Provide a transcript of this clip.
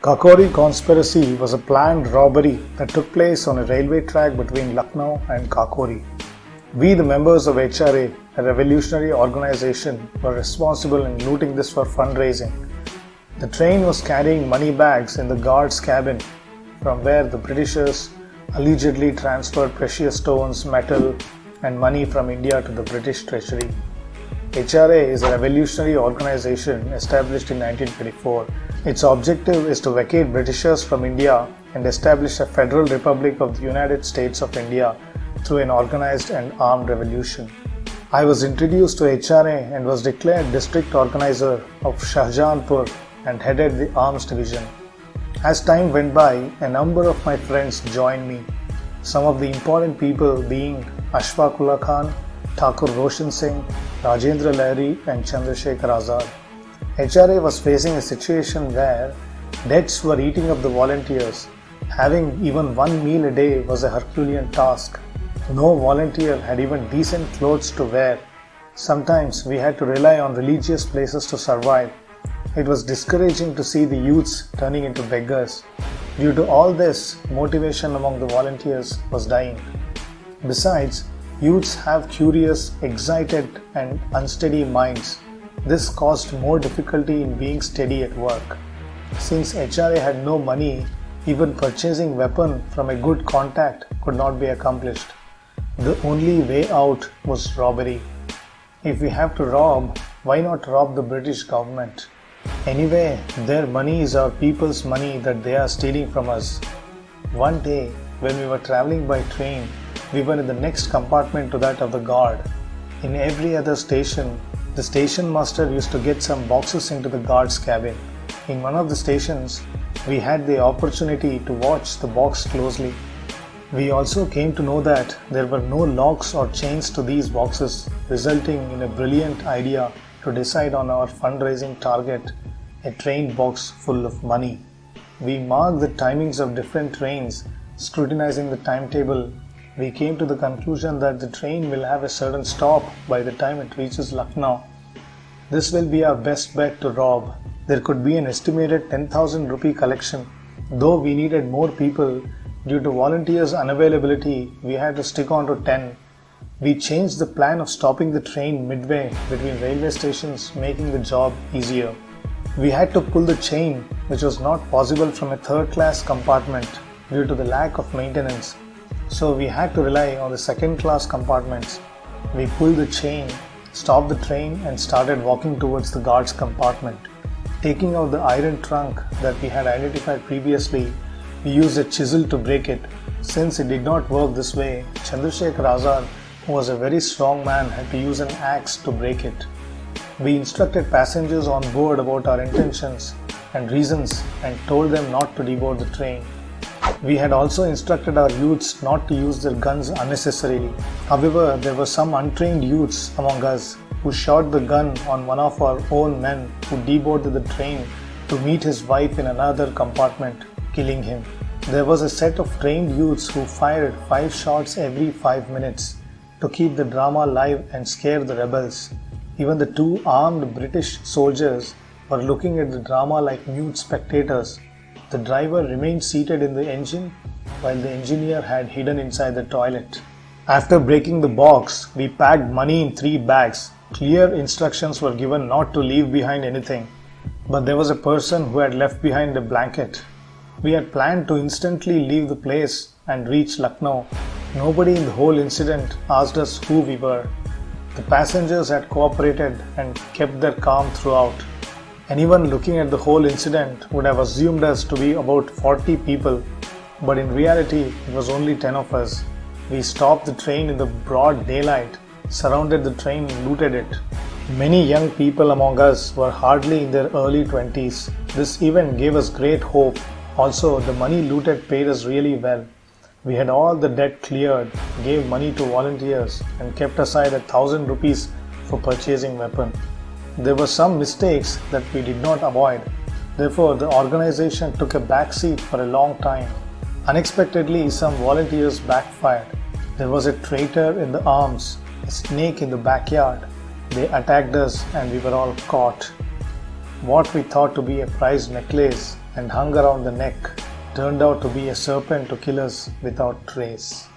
Kakori Conspiracy was a planned robbery that took place on a railway track between Lucknow and Kakori. We, the members of HRA, a revolutionary organization, were responsible in looting this for fundraising. The train was carrying money bags in the guard's cabin, from where the Britishers allegedly transferred precious stones, metal, and money from India to the British Treasury. HRA is a revolutionary organization established in 1924. Its objective is to vacate Britishers from India and establish a Federal Republic of the United States of India through an organized and armed revolution. I was introduced to HRA and was declared district organizer of Shahjahanpur and headed the arms division. As time went by, a number of my friends joined me, some of the important people being Ashfaqullah Khan, Thakur Roshan Singh, Rajendra Lahiri and Chandrasekhar Azad. HRA was facing a situation where debts were eating up the volunteers. Having even one meal a day was a Herculean task. No volunteer had even decent clothes to wear. Sometimes we had to rely on religious places to survive. It was discouraging to see the youths turning into beggars. Due to all this, motivation among the volunteers was dying. Besides, youths have curious, excited and unsteady minds. This caused more difficulty in being steady at work. Since HRA had no money, even purchasing weapon from a good contact could not be accomplished. The only way out was robbery. If we have to rob, why not rob the British government? Anyway, their money is our people's money that they are stealing from us. One day, when we were traveling by train, we were in the next compartment to that of the guard. In every other station, the station master used to get some boxes into the guard's cabin. In one of the stations, we had the opportunity to watch the box closely. We also came to know that there were no locks or chains to these boxes, resulting in a brilliant idea to decide on our fundraising target, a train box full of money. We marked the timings of different trains, scrutinizing the timetable. We came to the conclusion that the train will have a certain stop by the time it reaches Lucknow. This will be our best bet to rob. There could be an estimated 10,000 rupee collection. Though we needed more people, due to volunteers' unavailability, we had to stick on to 10. We changed the plan of stopping the train midway between railway stations, making the job easier. We had to pull the chain, which was not possible from a third-class compartment due to the lack of maintenance. So we had to rely on the second-class compartments. We pulled the chain, stopped the train and started walking towards the guard's compartment. Taking out the iron trunk that we had identified previously, we used a chisel to break it. Since it did not work this way, Chandrasekhar Azad, who was a very strong man, had to use an axe to break it. We instructed passengers on board about our intentions and reasons and told them not to deboard the train. We had also instructed our youths not to use their guns unnecessarily. However, there were some untrained youths among us who shot the gun on one of our own men who deboarded the train to meet his wife in another compartment, killing him. There was a set of trained youths who fired 5 shots every 5 minutes to keep the drama live and scare the rebels. Even the 2 armed British soldiers were looking at the drama like mute spectators. The driver remained seated in the engine while the engineer had hidden inside the toilet. After breaking the box, we packed money in 3 bags. Clear instructions were given not to leave behind anything, but there was a person who had left behind a blanket. We had planned to instantly leave the place and reach Lucknow. Nobody in the whole incident asked us who we were. The passengers had cooperated and kept their calm throughout. Anyone looking at the whole incident would have assumed us to be about 40 people, but in reality it was only 10 of us. We stopped the train in the broad daylight, surrounded the train and looted it. Many young people among us were hardly in their early 20s. This event gave us great hope. Also, the money looted paid us really well. We had all the debt cleared, gave money to volunteers and kept aside 1,000 rupees for purchasing weapon. There were some mistakes that we did not avoid. Therefore, the organization took a backseat for a long time. Unexpectedly, some volunteers backfired. There was a traitor in the arms, a snake in the backyard. They attacked us and we were all caught. What we thought to be a prized necklace and hung around the neck turned out to be a serpent to kill us without trace.